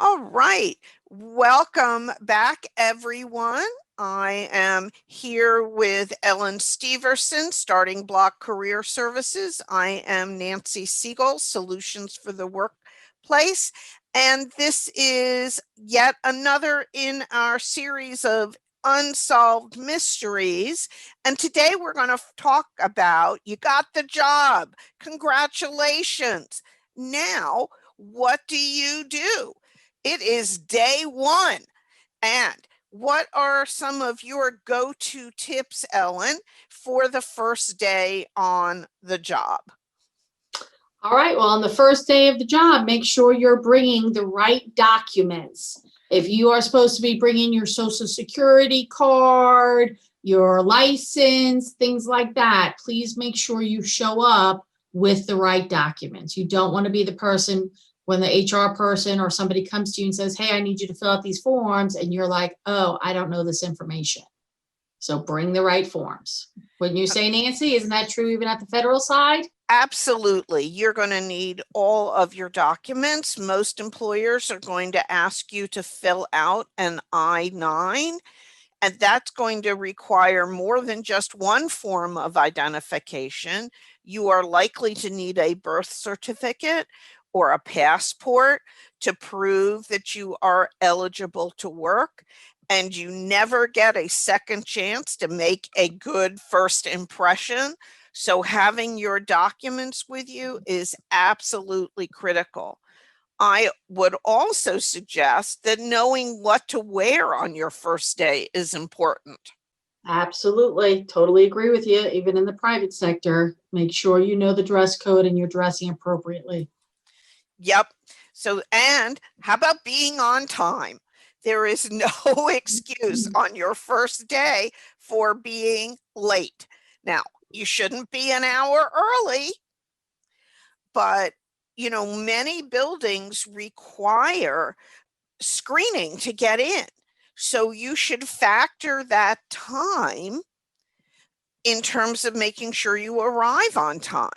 All right. Welcome back, everyone. I am here with Ellen Steverson, Starting Block Career Services. I am Nancy Siegel, Solutions for the Workplace. And this is yet another in our series of unsolved mysteries. And today we're going to talk about you got the job. Congratulations. Now, what do you do? It is day one. And what are some of your go-to tips, Ellen, for the first day on the job? All right, well, on the first day of the job, make sure you're bringing the right documents. If you are supposed to be bringing your social security card, your license, things like that, please make sure you show up with the right documents. You don't want to be the person when the HR person or somebody comes to you and says, hey, I need you to fill out these forms, and you're like, oh, I don't know this information. So bring the right forms. Wouldn't you say, Nancy? Isn't that true even at the federal side? Absolutely. You're going to need all of your documents. Most employers are going to ask you to fill out an I-9, and that's going to require more than just one form of identification. You are likely to need a birth certificate or a passport to prove that you are eligible to work. And you never get a second chance to make a good first impression. So having your documents with you is absolutely critical. I would also suggest that knowing what to wear on your first day is important. Absolutely. Totally agree with you. Even in the private sector, make sure you know the dress code and you're dressing appropriately. Yep. So, and how about being on time? There is no excuse on your first day for being late. Now, you shouldn't be an hour early, but many buildings require screening to get in. So you should factor that time in terms of making sure you arrive on time.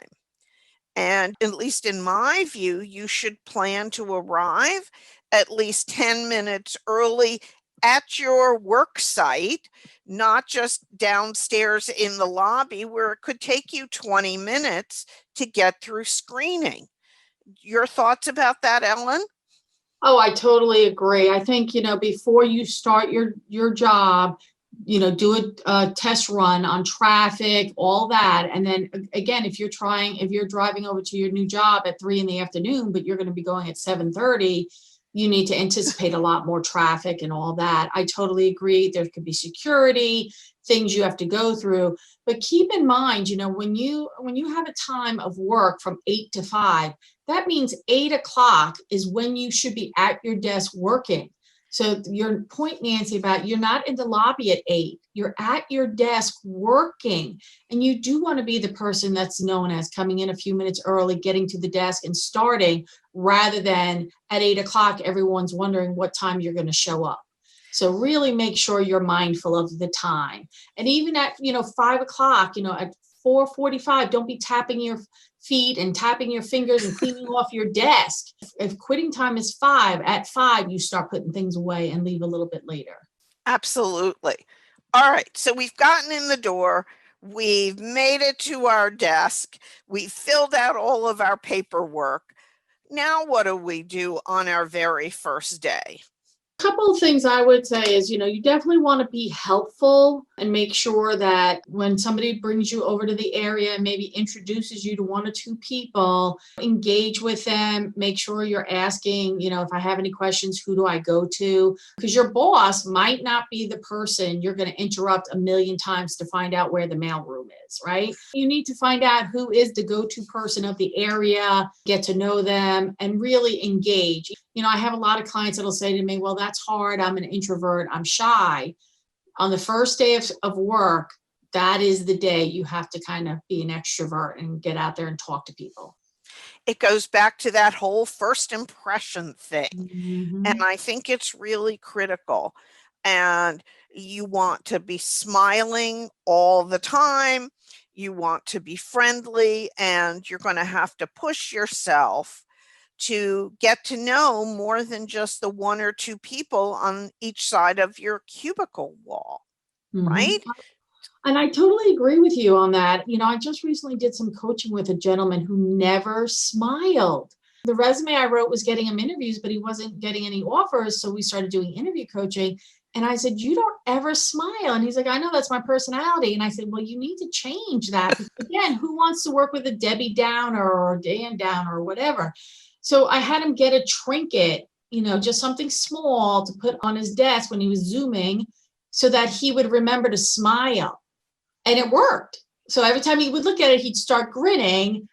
And at least in my view, you should plan to arrive at least 10 minutes early at your work site, not just downstairs in the lobby where it could take you 20 minutes to get through screening. Your thoughts about that, Ellen? Oh, I totally agree. I think, before you start your job, do a test run on traffic, all that. And then again, if you're driving over to your new job at 3 p.m, but you're going to be going at 7:30, you need to anticipate a lot more traffic and all that. I totally agree. There could be security, things you have to go through. But keep in mind, when you have a time of work from 8 to 5, that means 8 o'clock is when you should be at your desk working. So your point, Nancy, about you're not in the lobby at 8, you're at your desk working. And you do want to be the person that's known as coming in a few minutes early, getting to the desk and starting, rather than at 8 o'clock, everyone's wondering what time you're going to show up. So really make sure you're mindful of the time. And even at, 5 o'clock, at 4:45, don't be tapping your feet and tapping your fingers and cleaning off your desk. If quitting time is 5, at 5, you start putting things away and leave a little bit later. Absolutely. All right. So we've gotten in the door. We've made it to our desk. We filled out all of our paperwork. Now, what do we do on our very first day? Couple of things I would say is, you definitely want to be helpful and make sure that when somebody brings you over to the area and maybe introduces you to 1 or 2 people, engage with them, make sure you're asking, if I have any questions, who do I go to? Because your boss might not be the person you're going to interrupt a million times to find out where the mailroom is, right? You need to find out who is the go-to person of the area, get to know them, and really engage. I have a lot of clients that'll say to me, well, that's hard. I'm an introvert. I'm shy. On the first day of work, that is the day you have to kind of be an extrovert and get out there and talk to people. It goes back to that whole first impression thing. Mm-hmm. And I think it's really critical. And you want to be smiling all the time. You want to be friendly, and you're going to have to push yourself to get to know more than just the one or two people on each side of your cubicle wall, right? And I totally agree with you on that. I just recently did some coaching with a gentleman who never smiled. The resume I wrote was getting him interviews, but he wasn't getting any offers. So we started doing interview coaching. And I said, you don't ever smile. And he's like, I know, that's my personality. And I said, well, you need to change that. Because again, who wants to work with a Debbie Downer or Dan Downer or whatever? So I had him get a trinket, just something small to put on his desk when he was Zooming so that he would remember to smile. And it worked. So every time he would look at it, he'd start grinning.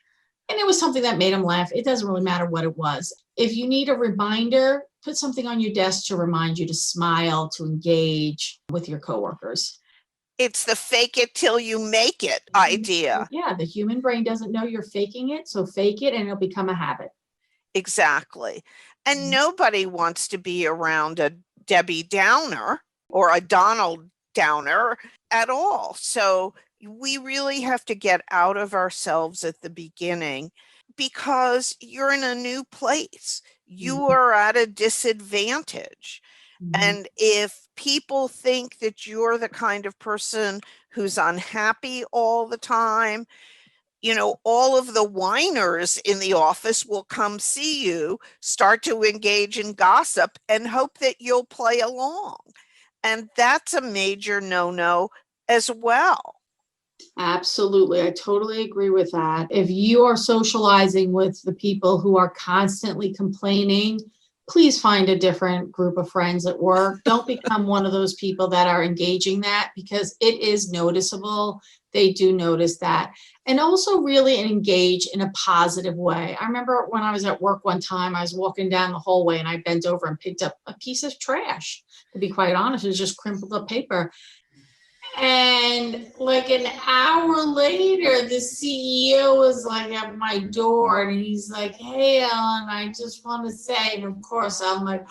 And it was something that made him laugh. It doesn't really matter what it was. If you need a reminder, put something on your desk to remind you to smile, to engage with your coworkers. It's the fake it till you make it idea. Yeah, the human brain doesn't know you're faking it. So fake it and it'll become a habit. Exactly. And nobody wants to be around a Debbie Downer or a Donald Downer at all. So we really have to get out of ourselves at the beginning because you're in a new place. You are at a disadvantage. And if people think that you're the kind of person who's unhappy all the time, all of the whiners in the office will come see you, start to engage in gossip, and hope that you'll play along. And that's a major no-no as well. Absolutely. I totally agree with that. If you are socializing with the people who are constantly complaining, please find a different group of friends at work. Don't become one of those people that are engaging that, because it is noticeable. They do notice that. And also really engage in a positive way. I remember when I was at work one time, I was walking down the hallway and I bent over and picked up a piece of trash. To be quite honest, it was just crumpled up paper. And like an hour later, the CEO was like at my door and he's like, hey, Ellen, I just want to say, and of course I'm like,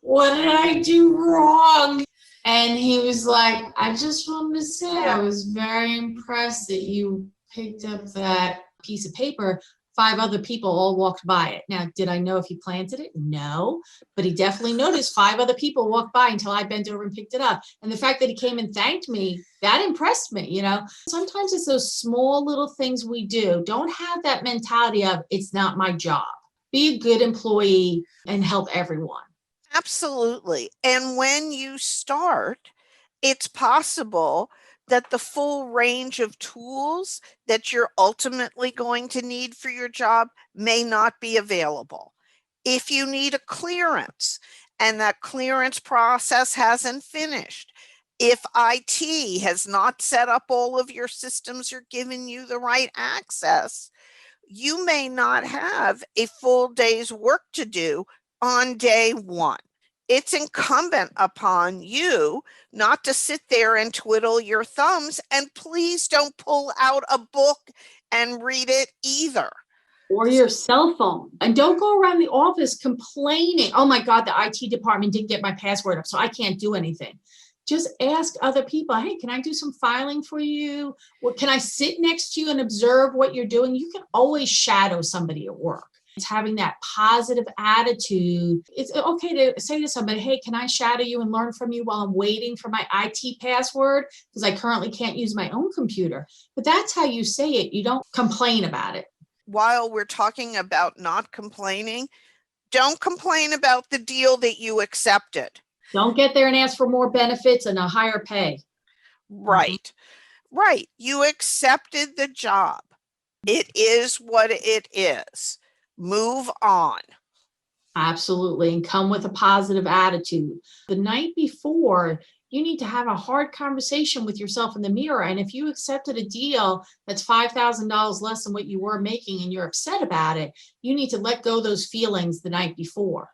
what did I do wrong? And he was like, I just wanted to say I was very impressed that you picked up that piece of paper. 5 other people all walked by it. Now, did I know if he planted it? No, but he definitely noticed 5 other people walked by until I bent over and picked it up. And the fact that he came and thanked me, that impressed me, Sometimes it's those small little things we do. Don't have that mentality of it's not my job. Be a good employee and help everyone. Absolutely. And when you start, it's possible that the full range of tools that you're ultimately going to need for your job may not be available. If you need a clearance and that clearance process hasn't finished, if IT has not set up all of your systems or given you the right access, you may not have a full day's work to do on day one. It's incumbent upon you not to sit there and twiddle your thumbs, and please don't pull out a book and read it either. Or your cell phone. And don't go around the office complaining, oh my God, the IT department didn't get my password up, so I can't do anything. Just ask other people, hey, can I do some filing for you? Or can I sit next to you and observe what you're doing? You can always shadow somebody at work. It's having that positive attitude. It's okay to say to somebody, hey, can I shadow you and learn from you while I'm waiting for my IT password? Because I currently can't use my own computer. But that's how you say it. You don't complain about it. While we're talking about not complaining, don't complain about the deal that you accepted. Don't get there and ask for more benefits and a higher pay. Right. Right. You accepted the job. It is what it is. Move on. Absolutely. And come with a positive attitude. The night before, you need to have a hard conversation with yourself in the mirror. And if you accepted a deal that's $5,000 less than what you were making and you're upset about it, you need to let go of those feelings the night before,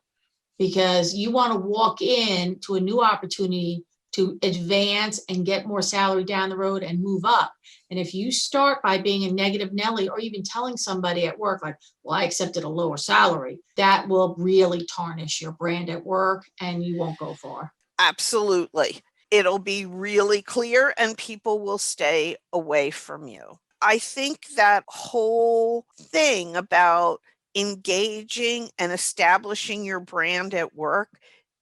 because you want to walk in to a new opportunity to advance and get more salary down the road and move up. And if you start by being a negative Nelly or even telling somebody at work, like, well, I accepted a lower salary, that will really tarnish your brand at work and you won't go far. Absolutely. It'll be really clear and people will stay away from you. I think that whole thing about engaging and establishing your brand at work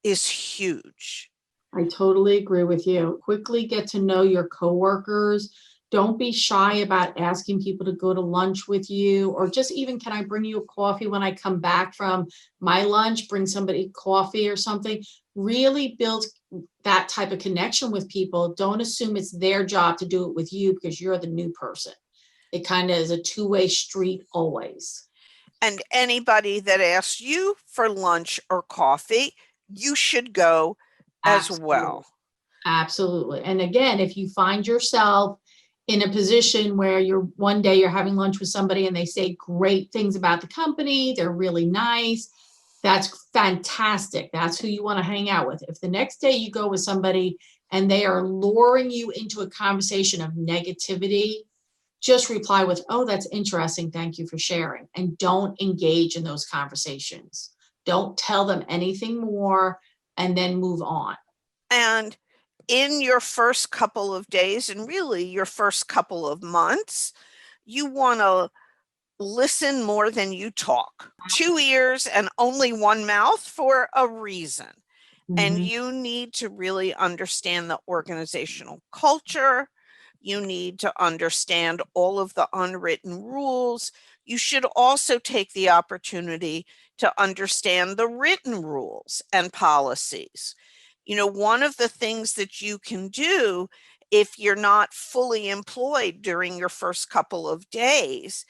is huge. I totally agree with you. Quickly get to know your coworkers. Don't be shy about asking people to go to lunch with you, or just even, can I bring you a coffee when I come back from my lunch? Bring somebody coffee or something. Really build that type of connection with people. Don't assume it's their job to do it with you because you're the new person. It kind of is a two-way street always. And anybody that asks you for lunch or coffee, you should go as Absolutely. well. Absolutely. And again, if you find yourself in a position where one day you're having lunch with somebody and they say great things about the company, they're really nice, that's fantastic. That's who you want to hang out with. If the next day you go with somebody and they are luring you into a conversation of negativity, just reply with, oh, that's interesting. Thank you for sharing. And don't engage in those conversations. Don't tell them anything more and then move on. And in your first couple of days, and really your first couple of months, you want to listen more than you talk. 2 ears and only 1 mouth for a reason. And Mhm. you need to really understand the organizational culture. You need to understand all of the unwritten rules. You should also take the opportunity to understand the written rules and policies. One of the things that you can do if you're not fully employed during your first couple of days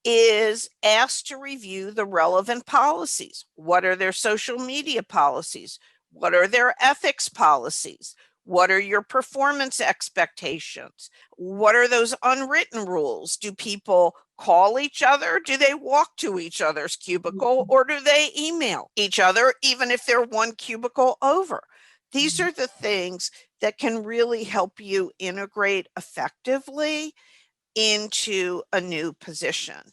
is asked to review the relevant policies. What are their social media policies? What are their ethics policies? What are your performance expectations? What are those unwritten rules? Do people call each other? Do they walk to each other's cubicle, or do they email each other, even if they're one cubicle over? These are the things that can really help you integrate effectively into a new position.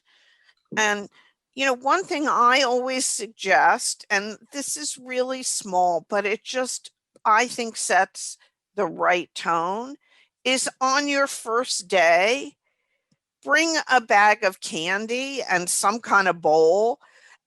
And, one thing I always suggest, and this is really small, but it just, I think, sets the right tone, is on your first day, bring a bag of candy and some kind of bowl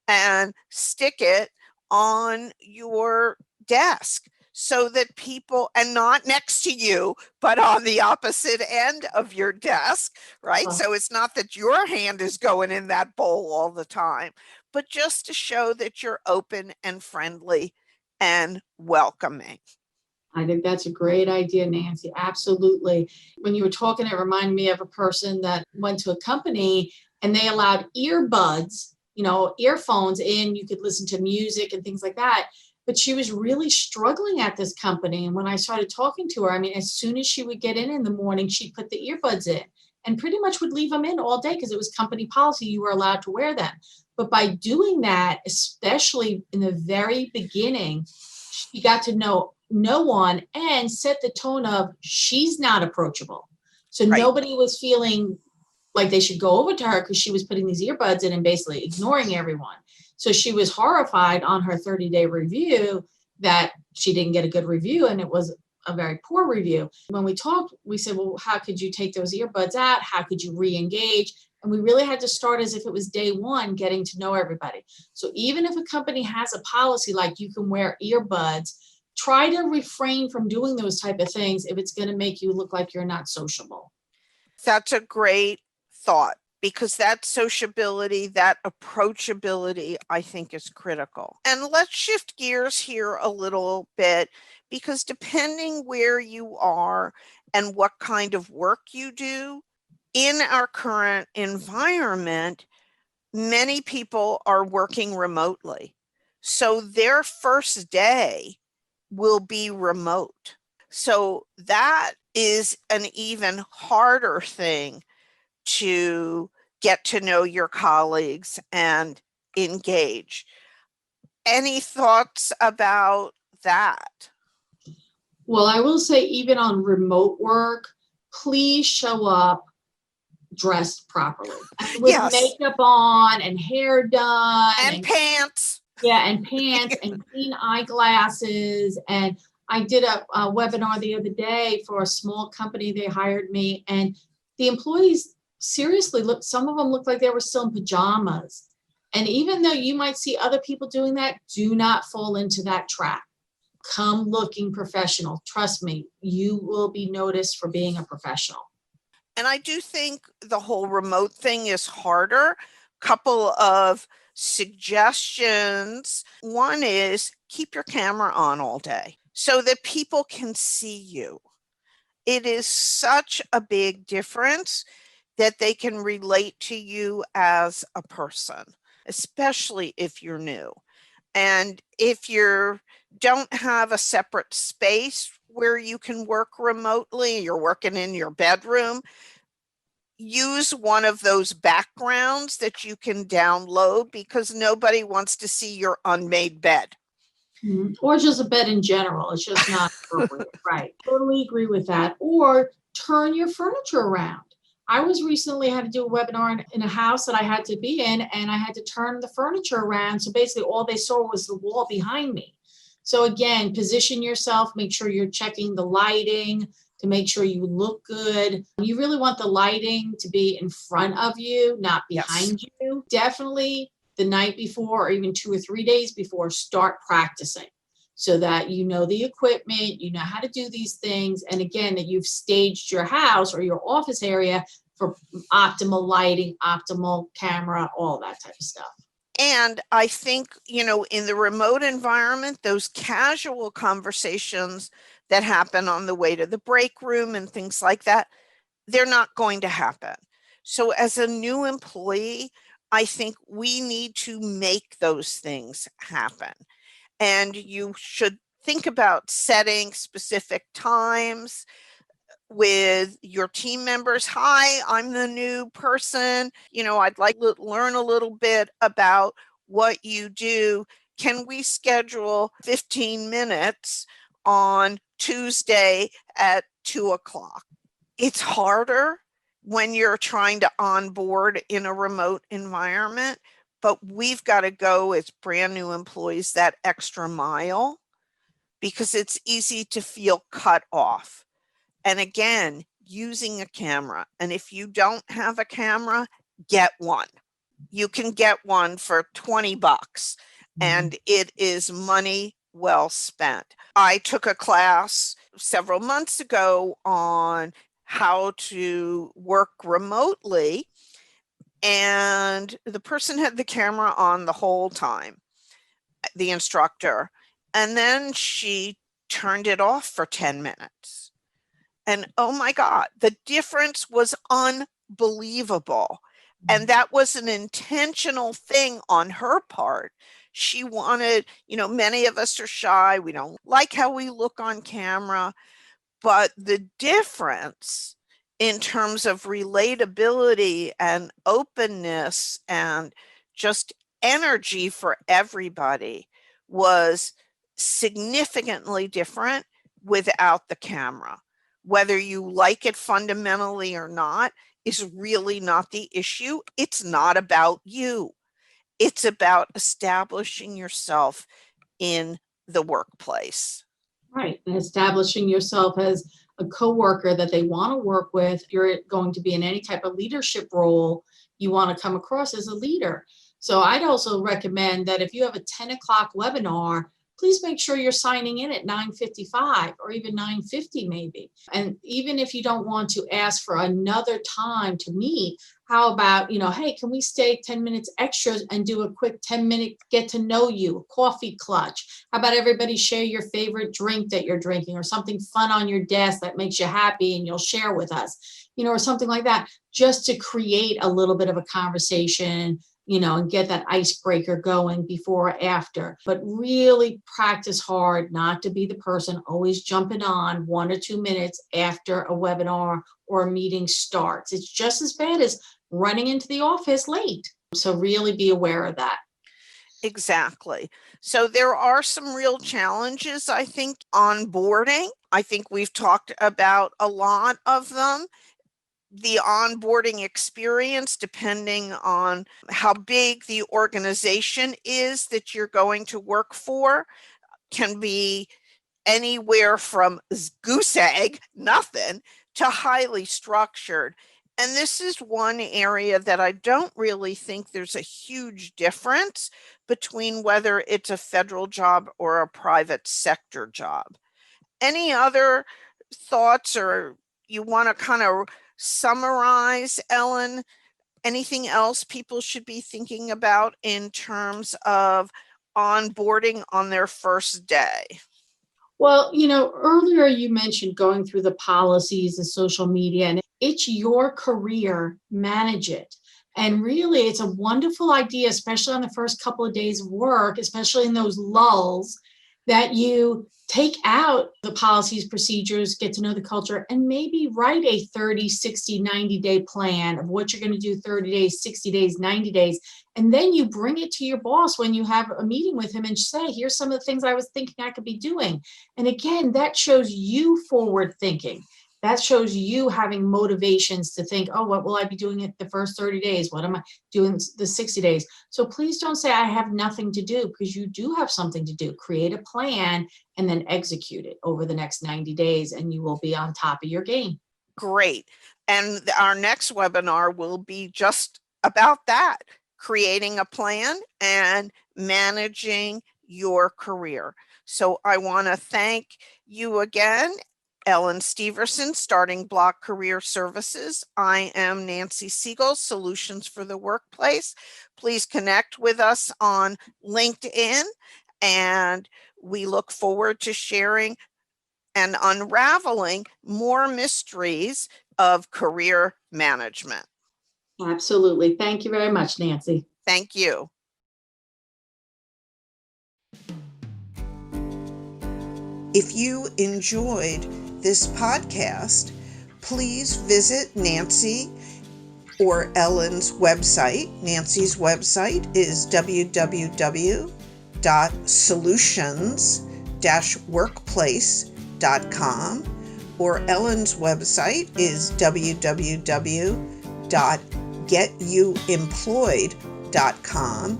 and stick it on your desk so that people, and not next to you, but on the opposite end of your desk, right? So it's not that your hand is going in that bowl all the time, but just to show that you're open and friendly and welcoming. I think that's a great idea, Nancy. Absolutely. When you were talking, it reminded me of a person that went to a company and they allowed earbuds, earphones in. You could listen to music and things like that. But she was really struggling at this company. And when I started talking to her, I mean, as soon as she would get in the morning, she'd put the earbuds in and pretty much would leave them in all day because it was company policy. You were allowed to wear them. But by doing that, especially in the very beginning, she got to know no one and set the tone of she's not approachable. So Right. nobody was feeling like they should go over to her because she was putting these earbuds in and basically ignoring everyone. So she was horrified on her 30-day review that she didn't get a good review, and it was a very poor review. When we talked, we said, well, how could you take those earbuds out? How could you re-engage? And we really had to start as if it was day one, getting to know everybody. So even if a company has a policy like you can wear earbuds, try to refrain from doing those type of things if it's going to make you look like you're not sociable. That's a great thought, because that sociability, that approachability, I think is critical. And let's shift gears here a little bit, because depending where you are and what kind of work you do, in our current environment, many people are working remotely. So their first day will be remote. So that is an even harder thing to get to know your colleagues and engage. Any thoughts about that? Well, I will say, even on remote work, please show up dressed properly with Yes. makeup on and hair done And pants. Yeah, and pants and clean eyeglasses. And I did a webinar the other day for a small company. They hired me, and the employees seriously looked, some of them looked like they were still in pajamas. And even though you might see other people doing that, do not fall into that trap. Come looking professional. Trust me, you will be noticed for being a professional. And I do think the whole remote thing is harder. Couple of suggestions. One is keep your camera on all day so that people can see you. It is such a big difference that they can relate to you as a person, especially if you're new. And if you don't have a separate space where you can work remotely, you're working in your bedroom, use one of those backgrounds that you can download because nobody wants to see your unmade bed. Or just a bed in general. It's just not appropriate. Right. Totally agree with that. Or turn your furniture around. I was recently had to do a webinar in a house that I had to be in, and I had to turn the furniture around. So basically all they saw was the wall behind me. So again, position yourself, make sure you're checking the lighting to make sure you look good. You really want the lighting to be in front of you, not behind you. Definitely the night before or even 2 or 3 days before, start practicing so that you know the equipment, you know how to do these things. And again, that you've staged your house or your office area for optimal lighting, optimal camera, all that type of stuff. And I think, in the remote environment, those casual conversations that happen on the way to the break room and things like that, they're not going to happen. So as a new employee, I think we need to make those things happen. And you should think about setting specific times with your team members. Hi, I'm the new person. I'd like to learn a little bit about what you do. Can we schedule 15 minutes on Tuesday at 2:00? It's harder when you're trying to onboard in a remote environment, but we've got to go as brand new employees that extra mile because it's easy to feel cut off. And again, using a camera. And if you don't have a camera, get one. You can get one for $20 and it is money well spent. I took a class several months ago on how to work remotely, and the person had the camera on the whole time, the instructor, and then she turned it off for 10 minutes. And oh my God, the difference was unbelievable. And that was an intentional thing on her part. She wanted, many of us are shy. We don't like how we look on camera. But the difference in terms of relatability and openness and just energy for everybody was significantly different without the camera. Whether you like it fundamentally or not is really not the issue. It's not about you. It's about establishing yourself in the workplace. Right. And establishing yourself as a coworker that they want to work with. If you're going to be in any type of leadership role, you want to come across as a leader. So I'd also recommend that if you have a 10 o'clock webinar, please make sure you're signing in at 9:55 or even 9:50 maybe. And even if you don't want to ask for another time to meet, how about, hey, can we stay 10 minutes extra and do a quick 10-minute get to know you, coffee clutch? How about everybody share your favorite drink that you're drinking or something fun on your desk that makes you happy and you'll share with us, or something like that, just to create a little bit of a conversation, and get that icebreaker going before or after. But really practice hard not to be the person always jumping on 1 or 2 minutes after a webinar or a meeting starts. It's just as bad as running into the office late. So really be aware of that. Exactly. So there are some real challenges, I think, onboarding. I think we've talked about a lot of them. The onboarding experience, depending on how big the organization is that you're going to work for, can be anywhere from goose egg, nothing, to highly structured. And this is one area that I don't really think there's a huge difference between whether it's a federal job or a private sector job. Any other thoughts, or you want to kind of summarize, Ellen? Anything else people should be thinking about in terms of onboarding on their first day? Well, earlier you mentioned going through the policies, the social media, and it's your career, manage it. And really, it's a wonderful idea, especially on the first couple of days of work, especially in those lulls, that you take out the policies, procedures, get to know the culture, and maybe write a 30, 60, 90-day plan of what you're going to do 30 days, 60 days, 90 days. And then you bring it to your boss when you have a meeting with him and say, here's some of the things I was thinking I could be doing. And again, that shows you forward thinking. That shows you having motivations to think, oh, what will I be doing it the first 30 days? What am I doing the 60 days? So please don't say I have nothing to do, because you do have something to do. Create a plan and then execute it over the next 90 days, and you will be on top of your game. Great. And our next webinar will be just about that, creating a plan and managing your career. So I want to thank you again, Ellen Steverson, Starting Block Career Services. I am Nancy Siegel, Solutions for the Workplace. Please connect with us on LinkedIn, and we look forward to sharing and unraveling more mysteries of career management. Absolutely. Thank you very much, Nancy. Thank you. If you enjoyed this podcast, please visit Nancy or Ellen's website. Nancy's website is www.solutions-workplace.com, or Ellen's website is www.getyouemployed.com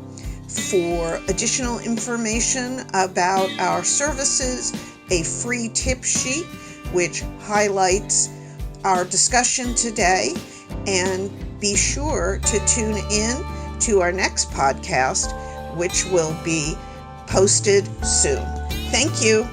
for additional information about our services, a free tip sheet which highlights our discussion today, and be sure to tune in to our next podcast, which will be posted soon. Thank you.